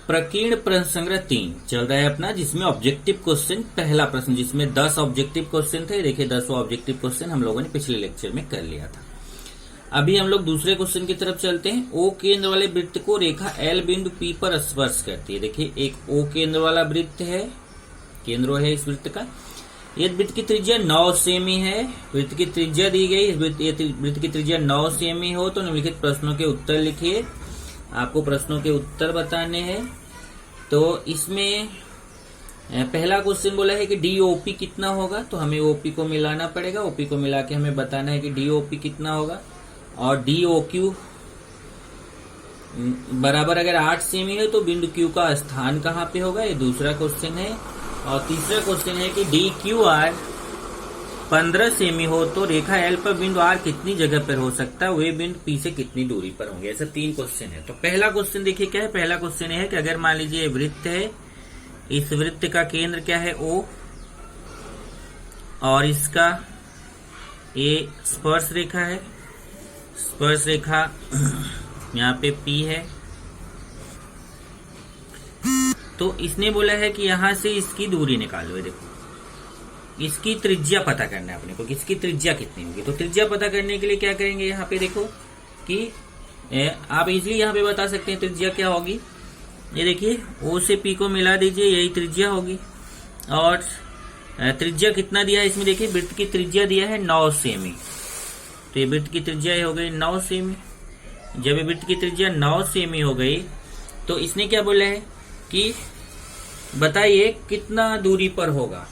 प्रकीर्ण प्रश्न संग्रह 3 चल रहा है अपना, जिसमें ऑब्जेक्टिव क्वेश्चन पहला प्रश्न, जिसमें 10 ऑब्जेक्टिव क्वेश्चन थे। देखिए 10 ऑब्जेक्टिव क्वेश्चन हम लोगों ने पिछले लेक्चर में कर लिया था। अभी हम लोग दूसरे क्वेश्चन की तरफ चलते हैं। ओ केंद्र वाले वृत्त को रेखा एल बिंदु पी पर स्पर्श करती है। देखिए एक ओ केंद्र वाला वृत्त है, केंद्र है इस वृत्त का। यदि वृत्त की त्रिज्या 9 सेमी है, वृत्त की त्रिज्या दी गई, वृत्त की त्रिज्या 9 सेमी हो तो निम्नलिखित प्रश्नों के उत्तर लिखिए। आपको प्रश्नों के उत्तर बताने हैं। तो इसमें पहला क्वेश्चन बोला है कि डीओपी कितना होगा, तो हमें ओपी को मिलाना पड़ेगा। ओपी को मिला के हमें बताना है कि डीओपी कितना होगा। और डीओक्यू बराबर अगर 8 सेमी है तो बिंदु क्यू का स्थान कहाँ पे होगा, ये दूसरा क्वेश्चन है। और तीसरा क्वेश्चन है कि डी क्यू आर 15 सेमी हो तो रेखा एल पर बिंदु आर कितनी जगह पर हो सकता है, वे बिंदु पी से कितनी दूरी पर होंगे। ऐसे 3 क्वेश्चन है। तो पहला क्वेश्चन देखिए क्या है। पहला क्वेश्चन है कि अगर मान लीजिए वृत्त है, इस वृत्त का केंद्र क्या है ओ, और इसका ये स्पर्श रेखा है, स्पर्श रेखा यहाँ पे P है। तो इसने बोला है कि यहां से इसकी दूरी निकालो। देखो इसकी त्रिज्या पता करना है अपने को, इसकी त्रिज्या कितनी होगी। तो त्रिज्या पता करने के लिए क्या करेंगे, यहाँ पे देखो कि आप इजीली यहाँ पे बता सकते हैं त्रिज्या क्या होगी। ये देखिए O से P को मिला दीजिए, यही त्रिज्या होगी। और त्रिज्या कितना दिया है इसमें, देखिए वृत्त की त्रिज्या दिया है 9 सेमी। तो ये वृत्त की त्रिज्या हो गई 9 सेमी। जब ये वृत्त की त्रिज्या 9 सेमी हो गई तो इसने क्या बोला है कि बताइए कितना दूरी पर होगा।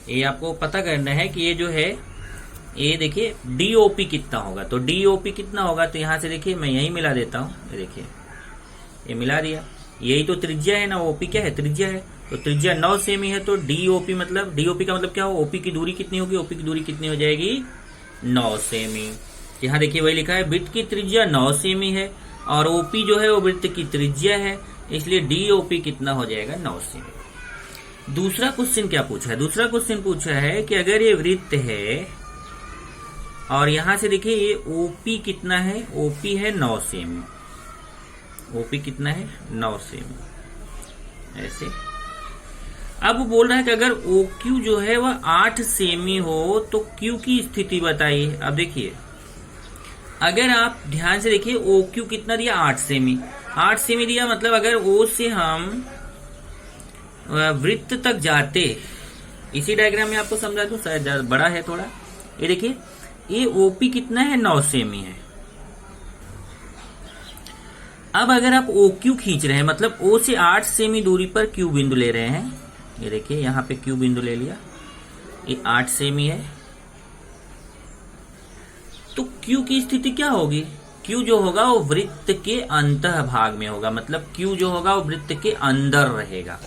ये आपको पता करना है कि ये जो है, ये देखिए डीओपी कितना होगा। तो डीओपी कितना होगा, तो यहां से देखिए मैं यही मिला देता हूं। ये देखिए ये मिला दिया, यही तो त्रिज्या है ना, ओपी क्या है, त्रिज्या है। तो त्रिज्या 9 सेमी है तो डीओपी मतलब, डीओपी का मतलब क्या हो, ओपी की दूरी कितनी होगी, ओपी की दूरी कितनी हो जाएगी 9 सेमी। यहाँ देखिए वही लिखा है, वृत्त की त्रिज्या 9 सेमी है और ओपी जो है वो वृत्त की त्रिज्या है, इसलिए डीओपी कितना हो जाएगा 9 सेमी। दूसरा क्वेश्चन क्या पूछा है, दूसरा क्वेश्चन पूछा है कि अगर ये वृत्त है और यहां से देखिए ये ओपी कितना है, ओपी है 9 सेमी। ओपी कितना है 9 सेमी। ऐसे अब बोल रहा है कि अगर OQ जो है वह 8 सेमी हो तो Q की स्थिति बताइए। अब देखिए अगर आप ध्यान से देखिए OQ कितना दिया 8 सेमी। 8 सेमी दिया मतलब अगर O से हम वृत्त तक जाते, इसी डायग्राम में आपको समझा दूं, शायद बड़ा है थोड़ा। ये देखिए ये OP कितना है 9 सेमी है। अब अगर आप OQ खींच रहे हैं मतलब O से 8 सेमी दूरी पर Q बिंदु ले रहे हैं। ये देखिए यहाँ पे Q बिंदु ले लिया, ये 8 सेमी है। तो Q की स्थिति क्या होगी, Q जो होगा वो वृत्त के अंतः भाग में होगा, मतलब Q जो होगा वो वृत्त के अंदर रहेगा।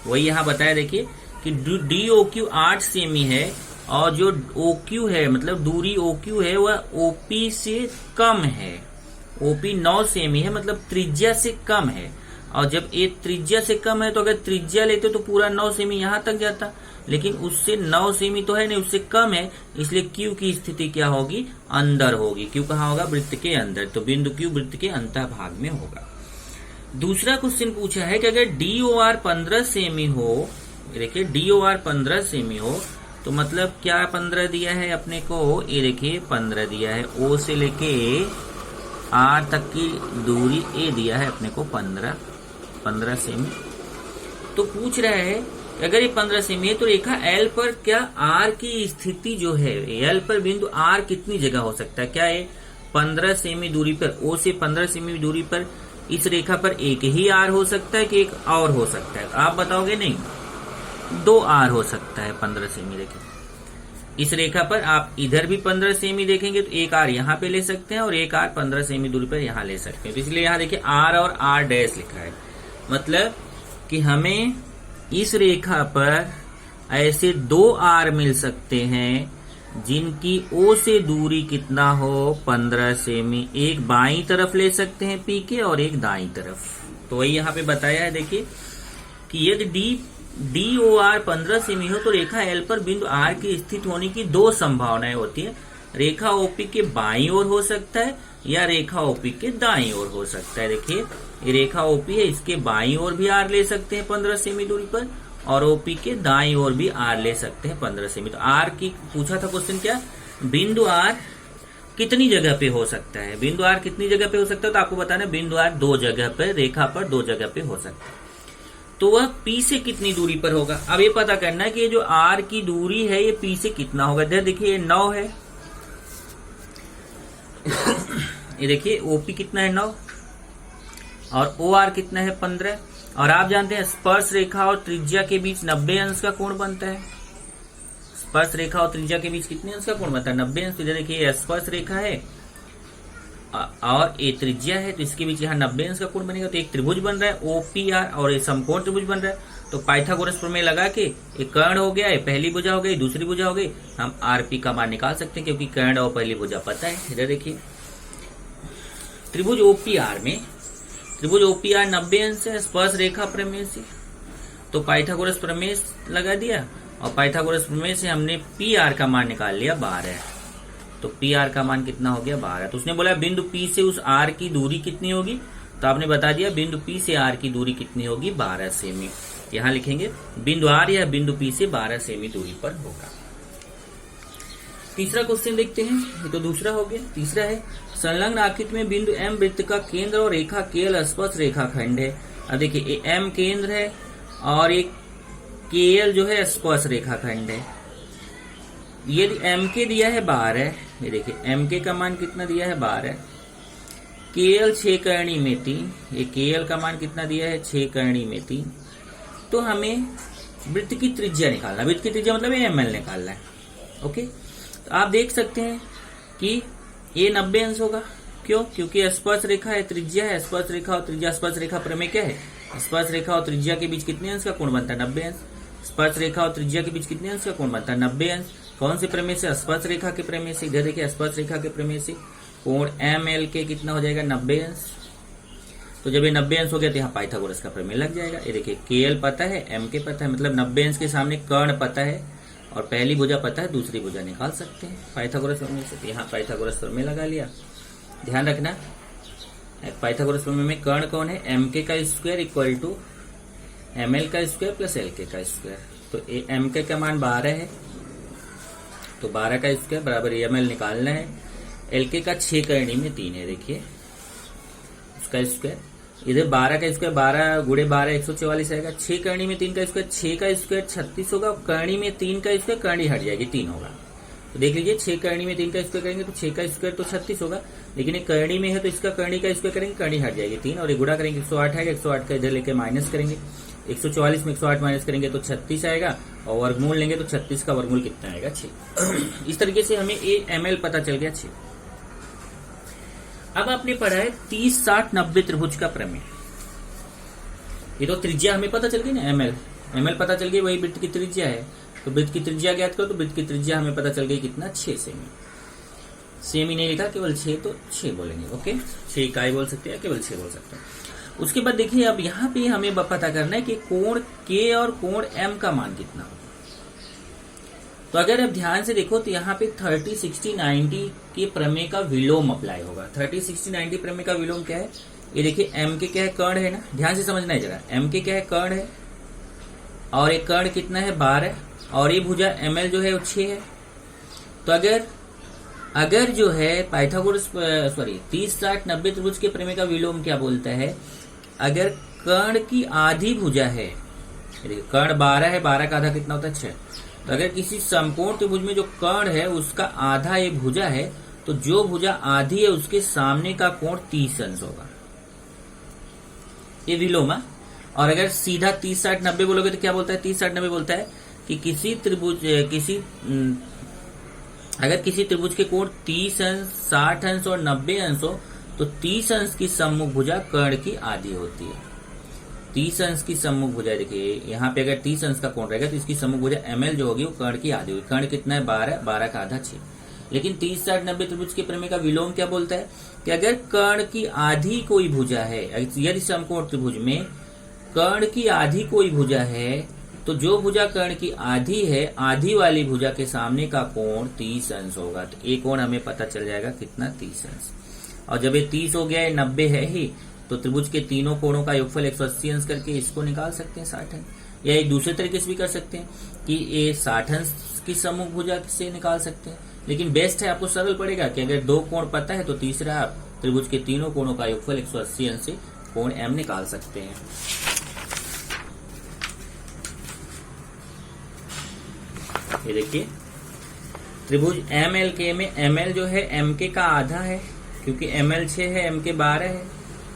वही यहाँ बताया देखिए कि DOQ 8 सेमी है और जो OQ है मतलब दूरी OQ है वह OP से कम है। OP 9 सेमी है मतलब त्रिज्या से कम है। और जब ये त्रिज्या से कम है तो अगर त्रिज्या लेते तो पूरा 9 सेमी यहां तक जाता, लेकिन उससे 9 सेमी तो है नहीं, उससे कम है, इसलिए Q की स्थिति क्या होगी, अंदर होगी। Q कहाँ होगा, वृत्त के अंदर। तो बिंदु Q वृत्त के अंतः भाग में होगा। दूसरा क्वेश्चन पूछा है कि अगर DOR 15 सेमी हो, देखिए DOR 15 सेमी हो तो मतलब क्या 15 दिया है अपने को, ये देखिए 15 दिया है। O से लेके R तक की दूरी A दिया है अपने को 15 सेमी। तो पूछ रहा है अगर ये 15 सेमी है तो रेखा L पर क्या R की स्थिति जो है, L पर बिंदु R कितनी जगह हो सकता है। क्या है 15 सेमी दूरी पर, O से 15 सेमी दूरी पर इस रेखा पर एक ही R हो सकता है कि एक और हो सकता है, आप बताओगे नहीं, 2 R हो सकता है 15 सेमी। देखिए इस रेखा पर आप इधर भी 15 सेमी देखेंगे तो एक R यहाँ पे ले सकते हैं और एक R 15 सेमी दूरी पर यहाँ ले सकते हैं। तो इसलिए यहाँ देखिए R और R डैश लिखा है, मतलब कि हमें इस रेखा पर ऐसे 2 R मिल सकते हैं जिनकी O से दूरी कितना हो 15 सेमी। एक बाईं तरफ ले सकते हैं P के और एक दाईं तरफ। तो वही यहाँ पे बताया है देखिए कि यदि DOR 15 सेमी हो तो रेखा L पर बिंदु R की स्थित होने की 2 संभावनाएं होती है। रेखा OP के बाईं ओर हो सकता है या रेखा ओपी के दाईं ओर हो सकता है। देखिए ये रेखा ओपी है, इसके बाईं ओर भी आर ले सकते हैं 15 सेमी दूरी पर, और ओपी के दाईं ओर भी आर ले सकते हैं 15 सेमी। तो आर की पूछा था क्वेश्चन क्या, बिंदु आर कितनी जगह पे हो सकता है, बिंदु आर कितनी जगह पे हो सकता है, तो आपको बताना बिंदु आर 2 जगह पे, रेखा पर 2 जगह पे हो सकता है। तो वह पी से कितनी दूरी पर होगा। अब ये पता करना है कि ये जो आर की दूरी है ये पी से कितना होगा। इधर देखिए ये 9 है, ये देखिए ओपी कितना है 9, और ओ आर कितना है 15। और आप जानते हैं स्पर्श रेखा और त्रिज्या के बीच 90 अंश का कोण बनता है। स्पर्श रेखा और त्रिज्या के बीच कितने अंश का कोण बनता है, 90 अंश। इधर देखिए ये स्पर्श रेखा है और ये त्रिज्या है, तो इसके बीच यहाँ 90 अंश का कोण बनेगा। तो एक त्रिभुज बन रहा है ओपीआर, और ये समकोण त्रिभुज बन रहा है। तो पाइथागोरस प्रमेय लगा के एक कर्ण हो गया, पहली भुजा हो गई, दूसरी भुजा हो गई, हम आरपी का मान निकाल सकते हैं क्योंकि कर्ण और पहली भुजा पता है। इधर देखिए त्रिभुज ओपीआर में, त्रिभुज ओपीआर 90 अंश है स्पर्श रेखा प्रमेय से, तो पाइथागोरस प्रमेय लगा दिया, और पाइथागोरस प्रमेय से हमने पी आर का मान निकाल लिया 12। तो पी आर का मान कितना हो गया 12। तो उसने बोला बिंदु पी से उस आर की दूरी कितनी होगी, तो आपने बता दिया बिंदु पी से आर की दूरी कितनी होगी 12 सेमी। यहां लिखेंगे बिंदु आर या बिंदु पी से 12 सेमी दूरी पर होगा। तीसरा क्वेश्चन देखते हैं, ये तो दूसरा हो गया। तीसरा है संलग्न आकृति में बिंदु एम वृत्त का केंद्र और रेखा केएल स्पर्श रेखा खंड है। अब देखिए एम केंद्र है और एक केएल जो है स्पर्श रेखा खंड है। यदि एम के दिया है 12, ये देखिए एम के का मान कितना दिया है 12, केएल 6 करणी में 3, ये केएल का मान कितना दिया है 6 करणी में 3। तो हमें वृत्त की त्रिज्या निकालना, वृत्त की त्रिज्या मतलब एमएल निकालना है। ओके, तो आप देख सकते हैं कि ये 90 अंश होगा। क्यों, क्योंकि स्पर्श रेखा है, त्रिज्या है, स्पर्श रेखा और त्रिज्या, स्पर्श रेखा प्रमेय क्या है, स्पर्श रेखा और त्रिज्या के बीच कितने अंश का कोण बनता है 90 अंश। स्पर्श रेखा और त्रिज्या के बीच कितने अंश का कोण बनता है 90 अंश। कौन से प्रमेय से, स्पर्श रेखा के प्रमेय से। इधर देखिए स्पर्श रेखा के प्रमेय से कोण एम एल के कितना हो जाएगा 90 अंश। तो जब ये 90 अंश हो गया तो यहाँ पाइथागोरस का प्रमेय लग जाएगा। ये देखिए केएल पता है, एम के पता है, मतलब 90 अंश के सामने कर्ण पता है और पहली भुजा पता है, दूसरी भुजा निकाल सकते हैं पाइथागोरस प्रमेय से। यहाँ पाइथागोरस प्रमेय लगा लिया। ध्यान रखना पाइथागोरस प्रमेय में कर्ण कौन है, एम के का square equal to M L का स्क्वायर प्लस एल के का स्क्वायर। तो एम के का मान 12 है, तो 12 का स्क्वायर बराबर एम एल निकालना है। एल के का 6 करणी में 3 है, देखिए उसका स्क्वायर। इधर 12 का स्क्वायर 12 गुणे 12 144 आएगा। 6 करणी में 3 का स्क्वायर, 6 का स्क्वायर 36 होगा। करणी में 3 का स्क्वायर, करणी हट जाएगी 3 होगा। तो देख लीजिए 6 करणी में 3 का स्क्वायर करेंगे तो 6 का स्क्वायर तो 36 होगा, लेकिन ये करणी में है तो इसका करणी का स्क्वायर करेंगे, करणी हट जाएगी 3, और ये गुणा करेंगे 108 आएगा। 108 का इधर लेके माइनस करेंगे, 144 में 108 माइनस करेंगे तो 36 आएगा, और वर्गमूल लेंगे तो 36 का वर्गमूल कितना आएगा 6। इस तरीके से हमें ए एम एल पता चल गया 6। अब आपने पढ़ा है 30 60 90 त्रिभुज का प्रमेय। ये तो त्रिज्या हमें पता चल गई ना, एम एल पता चल गई, वही वृत्त की त्रिज्या है। तो वृत्त की त्रिज्या ज्ञात करो, तो वृत्त की त्रिज्या हमें पता चल गई कितना 6 सेमी। सेमी नहीं लिखा, केवल 6, तो 6 बोलेंगे। ओके, 6 इकाई बोल सकते हैं, केवल 6 बोल सकते हैं। उसके बाद देखिए अब यहाँ पे हमें पता करना है कि कोण के और कोण एम का मान कितना होगा। तो अगर आप ध्यान से देखो तो यहाँ पे 30 60 90 के प्रमेय का विलोम अप्लाई होगा। 30 60 90 प्रमेय का विलोम क्या है, ये देखिए एम के क्या है, कर्ण है ना, ध्यान से समझना है जरा। एम के क्या है, कर्ण है, और एक कर्ण कितना है 12, और ये भुजा एम एल जो है वो 6 है। तो अगर जो है पाइथागोरस 30 60 90 त्रिभुज के प्रमेय का विलोम क्या बोलता है, अगर कर्ण की आधी भुजा है, कर्ण 12 है, 12 का आधा कितना होता है 6, तो अगर किसी समकोण त्रिभुज में जो कर्ण है उसका आधा ये भुजा है, तो जो भुजा आधी है उसके सामने का कोण 30 अंश होगा, ये विलोम है। और अगर सीधा 30 60 90 बोलोगे तो क्या बोलता है, 30 60 90 बोलता है कि अगर किसी त्रिभुज के कोण 30 अंश 60 अंश और 90 अंश हो तो 30 अंश की सम्मुख भुजा कर्ण की आधी होती है। 30 अंश की सम्मुख भुजा, देखिए यहाँ पे अगर 30 अंश का कोण रहेगा तो इसकी सम्मुख भुजा एम एल जो होगी वो कर्ण की आधी होगी। कर्ण कितना है 12, 12 का आधा 6। लेकिन 30 60 90 त्रिभुज के प्रमेय का विलोम क्या बोलता है कि अगर कर्ण की आधी कोई भुजा है, यदि समकोण त्रिभुज में कर्ण की आधी कोई भुजा है, तो जो भुजा कर्ण की आधी है, आधी वाली भुजा के सामने का कोण 30 अंश होगा। तो एक कोण हमें पता चल जाएगा कितना 30 अंश। और जब ये 30 हो गया है 90 है ही, तो त्रिभुज के तीनों कोणों का योगफल 180 अंश करके इसको निकाल सकते हैं 60 अंश। या एक दूसरे तरीके से भी कर सकते हैं कि ये 60 अंश की समूह भुजा से निकाल सकते हैं, लेकिन बेस्ट है आपको सरल पड़ेगा कि अगर 2 कोण पता है तो तीसरा आप त्रिभुज के तीनों कोणों का योगफल 180 अंश से कोण m निकाल सकते हैं। ये देखिए त्रिभुज MLK में ML जो है MK का आधा है, क्योंकि ML 6 है, MK 12 है,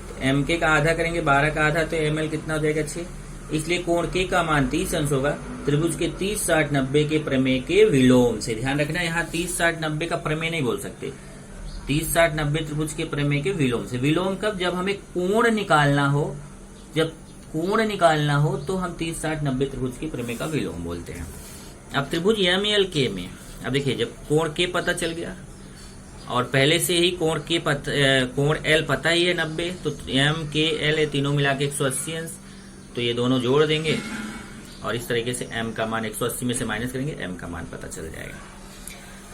तो MK का आधा करेंगे 12 का आधा, तो ML कितना हो जाएगा 6। इसलिए कोण K का मान 30 अंश होगा त्रिभुज के 30, 60, 90 के प्रमेय के विलोम से। ध्यान रखना यहाँ 30, 60, 90 का प्रमेय नहीं बोल सकते, 30, 60, 90 त्रिभुज के प्रमेय के विलोम से। विलोम कब? जब हमें कोण निकालना हो, जब कोण निकालना हो तो हम 30, 60, 90 त्रिभुज के प्रमेय का विलोम बोलते हैं। अब त्रिभुज MLK में अब देखिए जब कोण K पता चल गया और पहले से ही कोण L पता ही है 90, तो MKL है तीनों मिला के 180 अंश, तो ये दोनों जोड़ देंगे और इस तरीके से m का मान 180 में से माइनस करेंगे, m का मान पता चल जाएगा।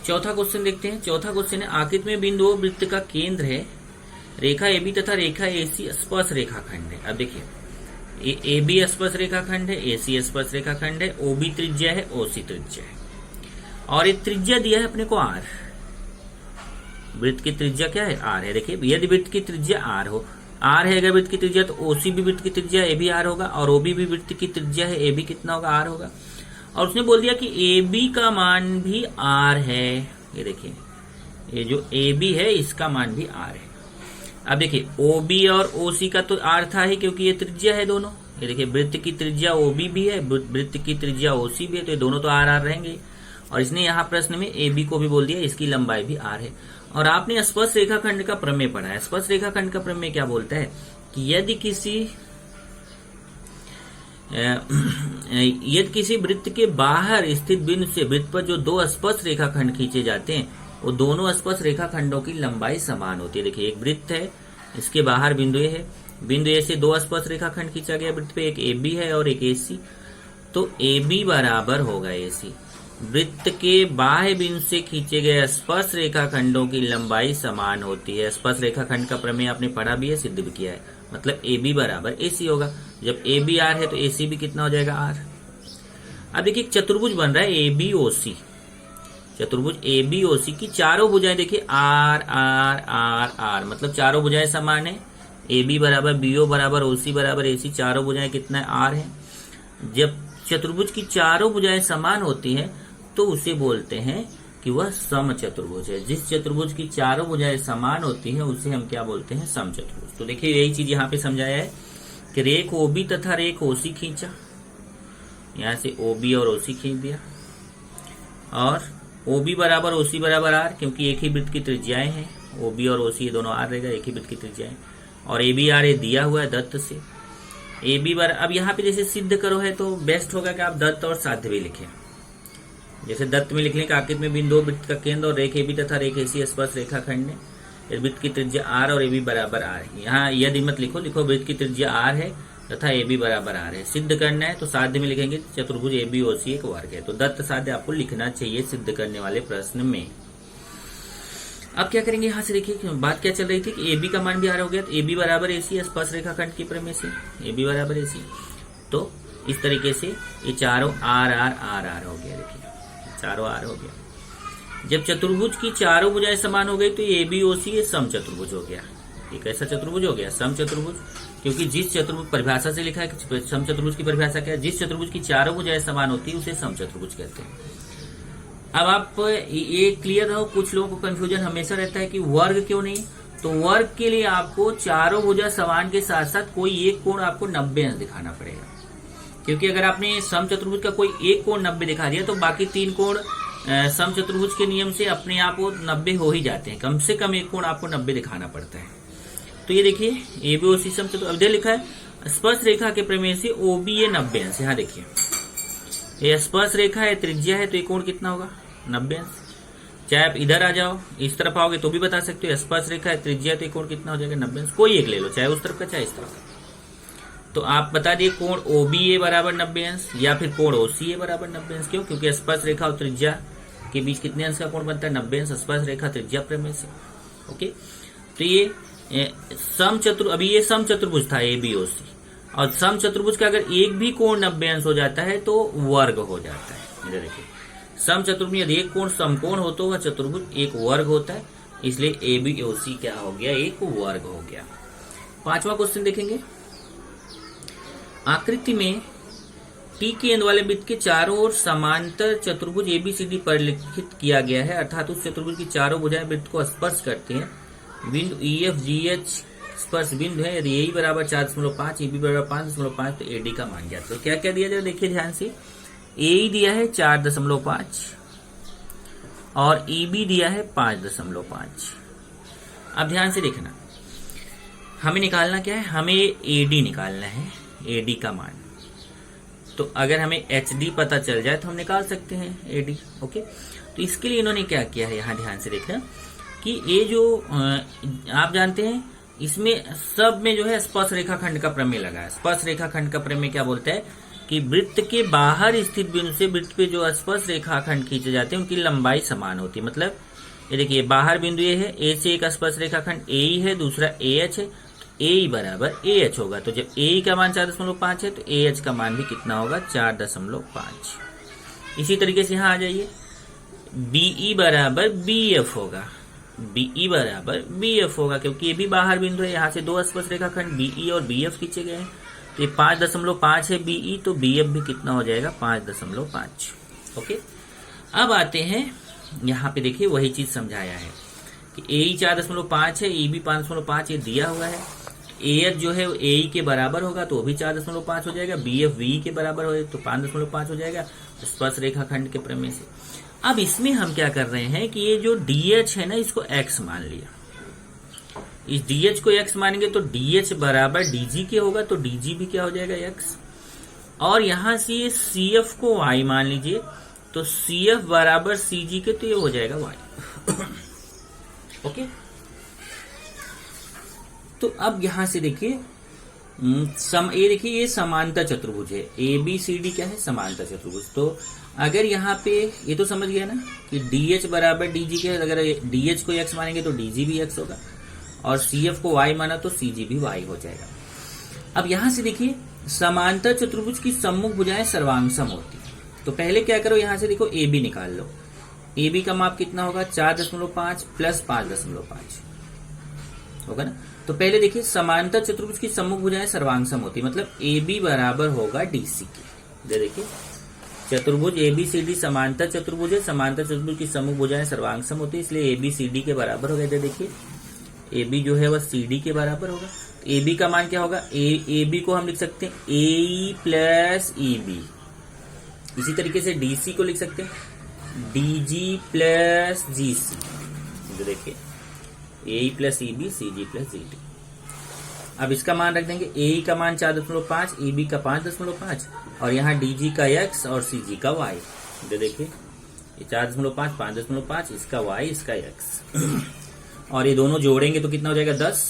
चौथा क्वेश्चन देखते हैं। चौथा क्वेश्चन है आकृति में बिंदु वृत्त का केंद्र है, रेखा AB तथा रेखा AC स्पर्श रेखाखंड है। अब देखिए AB स्पर्श रेखाखंड है, AC स्पर्श रेखाखंड है, OB त्रिज्या है, OC त्रिज्या है और ये त्रिज्या दिया है अपने को R। वृत्त की त्रिज्या क्या है? R है। देखिए यदि वृत्त की त्रिज्या R हो, R है अगर वृत्त की त्रिज्या, तो OC भी वृत्त की त्रिज्या AB R होगा और OB भी वृत्त की त्रिज्या है, AB कितना होगा? R होगा। और उसने बोल दिया कि AB का मान भी R है। ये देखिए ये जो AB है इसका मान भी R है। अब देखिए OB और OC का तो R था ही, क्योंकि ये त्रिज्या है दोनों। ये देखिए वृत्त की त्रिज्या OB भी है, वृत्त की त्रिज्या OC भी है, तो ये दोनों तो R रहेंगे। और इसने यहाँ प्रश्न में AB को भी बोल दिया इसकी लंबाई भी R है। और आपने स्पर्श रेखाखंड का प्रमेय पढ़ा है। स्पर्श रेखाखंड का प्रमेय क्या बोलता है कि यदि किसी वृत्त के बाहर स्थित बिंदु से वृत्त पर जो 2 स्पर्श रेखाखंड खींचे जाते हैं, वो दोनों स्पर्श रेखाखंडों की लंबाई समान होती है। देखिए एक वृत्त है, इसके बाहर बिंदु A है, बिंदु A से 2 स्पर्श रेखाखंड खींचा गया वृत्त पे, एक AB है और एक AC, तो AB बराबर होगा AC। वृत्त के बाह्य बिंदु से खींचे गए स्पर्श रेखाखंडों की लंबाई समान होती है। स्पर्श रेखाखंड का प्रमेय आपने पढ़ा भी है, सिद्ध भी किया है, मतलब AB बराबर AC होगा। जब AB R है तो AC भी कितना हो जाएगा? R। अब देखिए चतुर्भुज बन रहा है ABOC, चतुर्भुज ABOC की चारों भुजाएं देखिए R R R R, मतलब चारों भुजाएं समान है। AB बराबर BO बराबर OC बराबर AC, चारों भुजाएं कितना R है। जब चतुर्भुज की चारों भुजाएं समान होती हैं तो उसे बोलते हैं कि वह समचतुर्भुज है। जिस चतुर्भुज की चारों भुजाएं समान होती हैं उसे हम क्या बोलते हैं? समचतुर्भुज। तो देखिए यही चीज यहाँ पे समझाया है कि रेख OB तथा रेख OC खींचा, यहाँ से OB और OC खींच दिया, और OB बराबर OC बराबर R, क्योंकि एक ही वृत्त की त्रिज्याएं हैं, OB और OC ये दोनों R रहेगा, एक ही वृत्त की त्रिज्याएं, और AB R ये दिया हुआ है दत्त से। AB बार अब यहाँ पे जैसे सिद्ध करो है तो बेस्ट होगा कि आप दत्त और साध्य भी लिखें। जैसे दत्त में लिख लें कि आकृति में बिंदु वृत्त का केंद्र और रेख AB तथा रेख AC स्पर्श रेखाखंड है, वृत्त की त्रिज्या R और AB बराबर R है। यहाँ यदि मत लिखो, लिखो वृत्त की त्रिज्या R है तथा AB बराबर R है। सिद्ध करना है तो साध्य में लिखेंगे चतुर्भुज ABOC एक वर्ग है। तो दत्त साध्य आपको लिखना चाहिए सिद्ध करने वाले प्रश्न में। अब क्या करेंगे, यहाँ से देखिए बात क्या चल रही थी कि AB का मान भी R हो गया, तो AB बराबर AC स्पर्श रेखाखंड के प्रमेय से AB बराबर AC। तो इस तरीके से ये चारों R R R R हो गया। देखिए चारों R हो गया। जब चतुर्भुज की चारों भुजाएं समान हो गई तो ये ABOC ये समचतुर्भुज हो गया। ये कैसा चतुर्भुज हो गया? समचतुर्भुज। क्योंकि जिस चतुर्भुज परिभाषा से लिखा है कि समचतुर्भुज की परिभाषा क्या है? जिस चतुर्भुज की चारों भुजाएं समान होती है उसे समचतुर्भुज कहते हैं। अब आप ये क्लियर हो, कुछ लोगों को कंफ्यूजन हमेशा रहता है कि वर्ग क्यों नहीं, तो वर्ग के लिए आपको चारों भुजा समान के साथ साथ कोई एक कोण आपको 90 अंश दिखाना पड़ेगा। क्योंकि अगर आपने समचतुर्भुज का कोई एक कोण 90 दिखा दिया तो बाकी 3 कोण समचतुर्भुज के नियम से अपने आप वो 90 हो ही जाते हैं। कम से कम एक कोण आपको 90 दिखाना पड़ता है। तो ये देखिए ABOC समचतुर्भुज लिखा है स्पर्श रेखा के प्रमेय से OB ये 90 अंश। यहाँ देखिए ये स्पर्श रेखा है, त्रिज्या है, तो ये कोण कितना होगा? 90 अंश। चाहे आप इधर आ जाओ, इस तरफ आओगे तो भी बता सकते हो। स्पर्श रेखा है, त्रिज्या है, तो ये कोण कितना हो जाएगा? 90 अंश। कोई एक ले लो, चाहे उस तरफ का चाहे इस तरफ का। तो आप बता दिए कोण OBA बराबर 90 अंश या फिर कोण OCA बराबर 90 अंश। क्यों? क्योंकि स्पर्श रेखा और त्रिज्या के बीच कितने अंश का कोण बनता है? 90 अंश। स्पर्श रेखा त्रिज्या प्रमेय से। ओके, तो ये अभी ये सम चतुर्भुज था ABOC, और सम चतुर्भुज का अगर एक भी कोण 90 अंश हो जाता है तो वर्ग हो जाता है। इधर देखिए, सम चतुर्भुज यदि एक कोण समकोण हो तो वह चतुर्भुज एक वर्ग होता है, इसलिए ABOC क्या हो गया, एक वर्ग हो गया। 5वां क्वेश्चन देखेंगे। आकृति में T केंद्र वाले वृत्त के चारों ओर समांतर चतुर्भुज ABCD परिलिखित किया गया है, अर्थात उस चतुर्भुज की चारों भुजाएं वृत्त को स्पर्श करते हैं। बिंदु EFGH स्पर्श बिंदु है। यदि AE बराबर 4.5, EB बराबर 5.5 तो AD का मान ज्ञात करो। क्या क्या दिया जाए देखिए ध्यान से। AE दिया है 4.5 और EB दिया है 5.5। अब ध्यान से देखना, हमें निकालना क्या है, हमें AD निकालना है, AD का मान। तो अगर हमें HD पता चल जाए तो हम निकाल सकते हैं AD। ओके, तो इसके लिए इन्होंने क्या किया है, यहाँ ध्यान से देखना कि ये जो आप जानते हैं इसमें सब में जो है स्पर्श रेखाखंड का प्रमेय लगा है। स्पर्श रेखाखंड का प्रमेय क्या बोलता है कि वृत्त के बाहर स्थित बिंदु से वृत्त पे जो स्पर्श रेखाखंड खींचे जाते हैं उनकी लंबाई समान होती है। मतलब ये देखिए, बाहर बिंदु ये है, A से एक स्पर्श रेखाखंड AE है, दूसरा AH है, तो AE बराबर AH होगा। तो जब AE का मान 4.5 है तो AH का मान भी कितना होगा, 4.5। इसी तरीके से यहाँ आ जाइए, BE बराबर BF होगा, BE बराबर BF होगा, क्योंकि ये भी बाहर बिंदु है। यहाँ से दो स्पर्श रेखाखंड BE और BF खींचे गए हैं, तो ये 5.5 है BE, तो BF भी कितना हो जाएगा, 5.5। ओके, अब आते हैं यहाँ पे, देखिए वही चीज समझाया है कि AE 4.5 है, EB 5.5 ये दिया हुआ है। AH जो है AE के बराबर होगा तो वो भी 4.5 हो जाएगा, BF VE के बराबर हो तो 5.5 हो जाएगा स्पर्श रेखाखंड के प्रमेय से। अब इसमें हम क्या कर रहे हैं कि ये जो DH है ना, इसको X मान लिया। इस DH को X मानेंगे तो DH बराबर DG के होगा, तो DG भी क्या हो जाएगा, X। और यहां से ये CF को Y मान लीजिए, तो CF बराबर CG के, तो ये हो जाएगा Y। ओके, तो अब यहां से देखिए ये देखिए, ये समांतर चतुर्भुज है। ABCD क्या है, समांतर चतुर्भुज। तो अगर यहाँ पे ये तो समझ गया ना कि DH बराबर DG के, अगर DH को X मानेंगे तो DG भी X होगा, और CF को Y माना तो CG भी Y हो जाएगा। अब यहां से देखिए, समांतर चतुर्भुज की सम्मुख भुजाएं सर्वांगसम होती है। तो पहले क्या करो, यहां से देखो AB निकाल लो। AB का माप कितना होगा, 4.5 प्लस 5.5 होगा ना। तो पहले देखिए, समांतर चतुर्भुज की सम्मुख भुजाएं सर्वांगसम होती है, मतलब AB बराबर होगा DC के। देखिए, चतुर्भुज ABCD समांतर चतुर्भुज है, समांतर चतुर्भुज की सम्मुख भुजाएं सर्वांगसम होती है, इसलिए AB CD के बराबर होगा। इधर देखिए, AB जो है वह CD के बराबर होगा। तो AB का मान क्या होगा, AB को हम लिख सकते हैं AE प्लस EB। इसी तरीके से DC को लिख सकते हैं DG प्लस GC। जो देखिए, AE plus EB, CG plus GD। अब इसका मान रख देंगे, AE का मान 4.5, EB का 5.5, और यहाँ DG का X और CG का Y। जो देखिए, ये 4.5, 5.5, इसका Y, इसका X। और ये दोनों जोड़ेंगे तो कितना हो जाएगा, 10।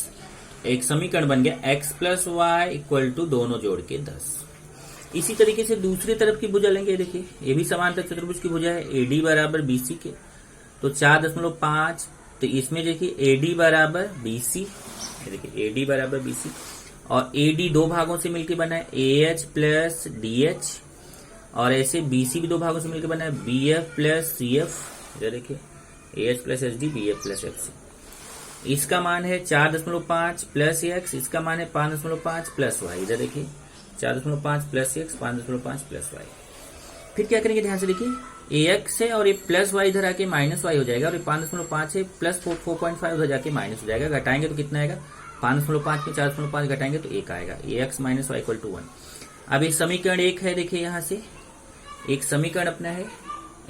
एक समीकरण बन गया X plus Y equal to दोनों जोड़ के 10। इसी तरीके से दूसरी तरफ की भुजा लेंगे। देखिए, ये भी समांतर चतुर्भुज की भुजा है, AD बराबर BC के, तो 4.5। तो इसमें देखिए AD बराबर BC, देखिए AD बराबर BC, और AD दो भागों से मिलकर बना है AH प्लस DH, और ऐसे BC भी दो भागों से मिलकर बना है BF प्लस CF। देखिए, AH plus HD, BF plus FC। इसका मान है 4.5 प्लस X, इसका मान है 5.5 प्लस Y। इधर देखिए, 4.5 प्लस X, 5.5 प्लस Y। फिर क्या करेंगे, ध्यान से देखिए, AX है और ये प्लस Y इधर आके माइनस Y हो जाएगा, और ये 5.5 है प्लस 4.5 उधर जाके माइनस हो जाएगा। घटाएंगे तो कितना आएगा, 5.5 में 4.5 घटाएंगे तो 1 आएगा। AX minus Y equal to 1। अब एक समीकरण 1 है, देखिए यहाँ से एक समीकरण अपना है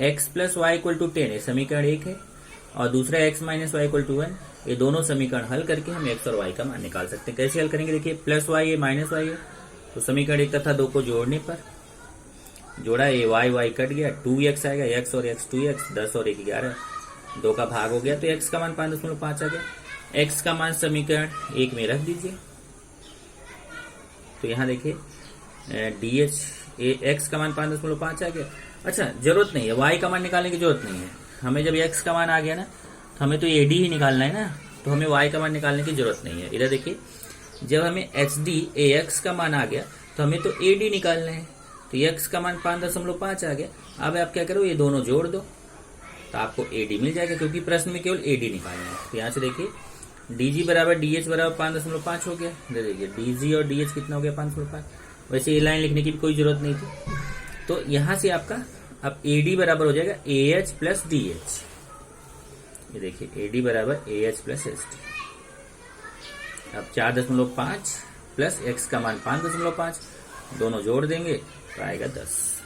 x plus Y equal to 10, ये समीकरण 1 है, और दूसरा x minus Y equal to 1। ये दोनों समीकरण हल करके हम x और y का मान निकाल सकते हैं। कैसे हल करेंगे, देखिए प्लस वाई है माइनस वाई है, तो समीकरण 1 तथा 2 को जोड़ने पर जोड़ा, ये y कट गया, 2x आएगा, x और x 2x, 10 और 1 11, 2 का भाग हो गया, तो x का मान 5.5 आ गया। x का मान समीकरण 1 में रख दीजिए, तो यहाँ देखिए dh x का मान 5.5 आ गया। अच्छा, जरूरत नहीं है y का मान निकालने की जरूरत नहीं है हमें, जब x का मान आ गया ना तो हमें तो AD ही निकालना है ना, तो हमें y का मान निकालने की जरूरत नहीं है। इधर देखिए, जब हमें ax का मान आ गया तो हमें तो ad निकालना है, तो x का मान 5.5 आ गया। अब आप क्या करो, ये दोनों जोड़ दो तो आपको ad मिल जाएगा, क्योंकि प्रश्न में केवल ad निकालना है। तो यहाँ से देखिए dg बराबर dh बराबर 5.5 हो गया। देखिए dg और dh कितना हो गया, 5.5। वैसे ये लाइन लिखने की भी कोई जरूरत नहीं थी। तो यहाँ से आपका अब ad बराबर हो जाएगा ah प्लस dh। ये देखिए ad बराबर ah प्लस st। अब 4.5 प्लस x का मान 5.5, दोनों जोड़ देंगे तो आएगा 10।